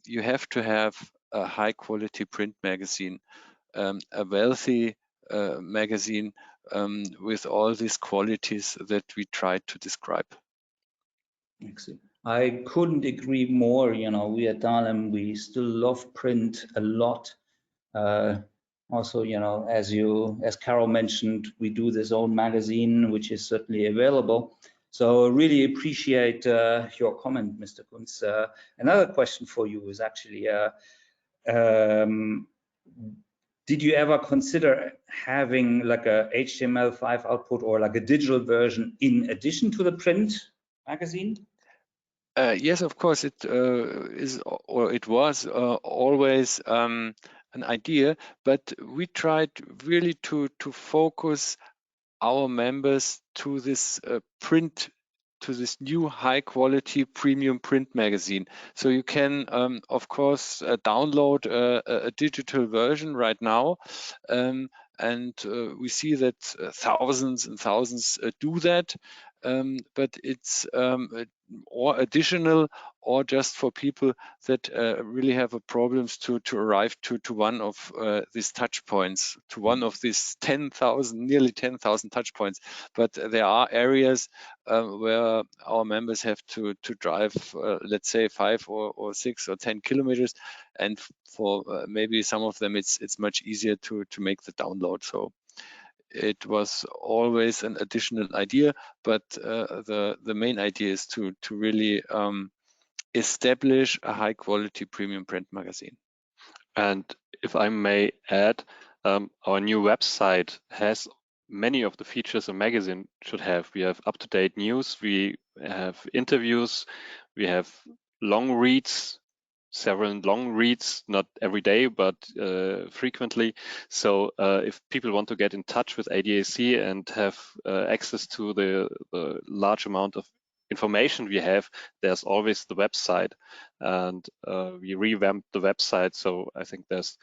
you have to have a high quality print magazine, a wealthy magazine with all these qualities that we tried to describe. Excellent. I couldn't agree more. You know, we at DALIM, we still love print a lot. Also, you know, as Carol mentioned, we do this own magazine, which is certainly available. So really appreciate your comment, Mr. Kunz. Another question for you is actually, did you ever consider having like a HTML5 output or like a digital version in addition to the print magazine? Yes, of course, it is, or it was always an idea, but we tried really to focus our members to this print to this new high quality premium print magazine. So you can, of course, download a digital version right now. And we see that thousands and thousands do that. But it's or additional or just for people that really have problems to arrive to one of these touch points, to one of these 10,000, nearly 10,000 touch points. But there are areas where our members have to drive, let's say 5 or 6 or 10 kilometers. And for maybe some of them, it's much easier to make the download. So it was always an additional idea, but the main idea is to really establish a high quality premium print magazine. And if I may add, our new website has many of the features a magazine should have. We have up-to-date news, we have interviews, we have long reads, several long reads, not every day, but frequently. So if people want to get in touch with ADAC and have access to the large amount of information we have, there's always the website, and we revamped the website. So I think there's,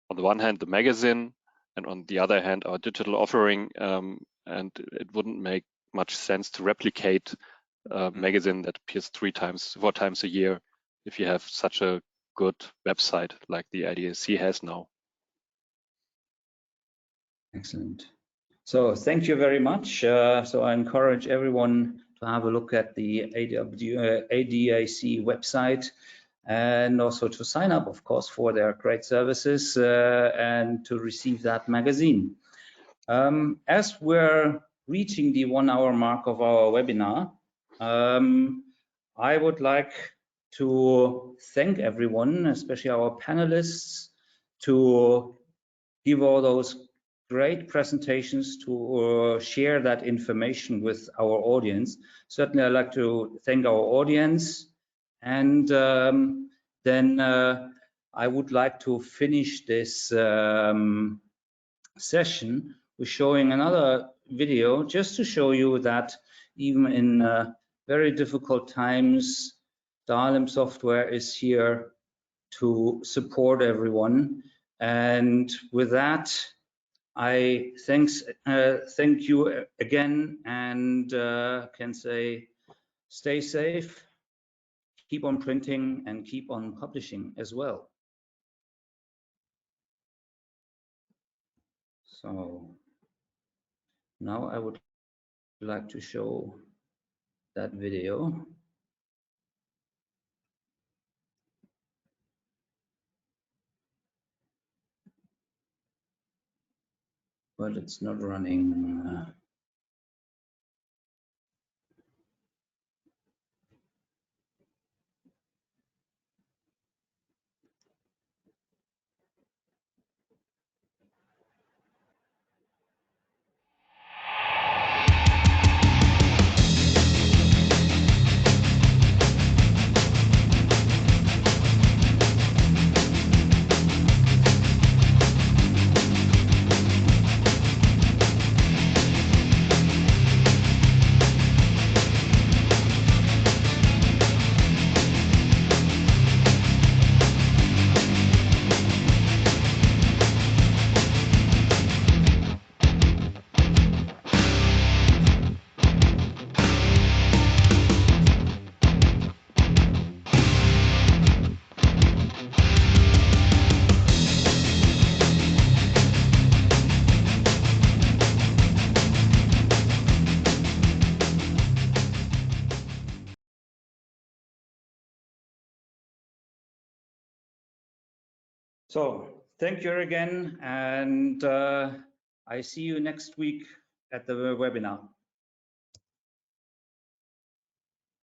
on the one hand, the magazine, and on the other hand, our digital offering, and it wouldn't make much sense to replicate a magazine that appears 4 times a year if you have such a good website like the ADAC has now. Excellent. So thank you very much. So I encourage everyone to have a look at the ADAC website, and also to sign up, of course, for their great services and to receive that magazine. As we're reaching the 1 hour mark of our webinar, I would like to thank everyone, especially our panelists, to give all those great presentations, to share that information with our audience. Certainly, I'd like to thank our audience, and then I would like to finish this session with showing another video, just to show you that even in very difficult times, DALIM Software is here to support everyone. And with that, I thank you again, and can say stay safe, keep on printing, and keep on publishing as well. So now I would like to show that video. But it's not running. So thank you again, and I see you next week at the webinar.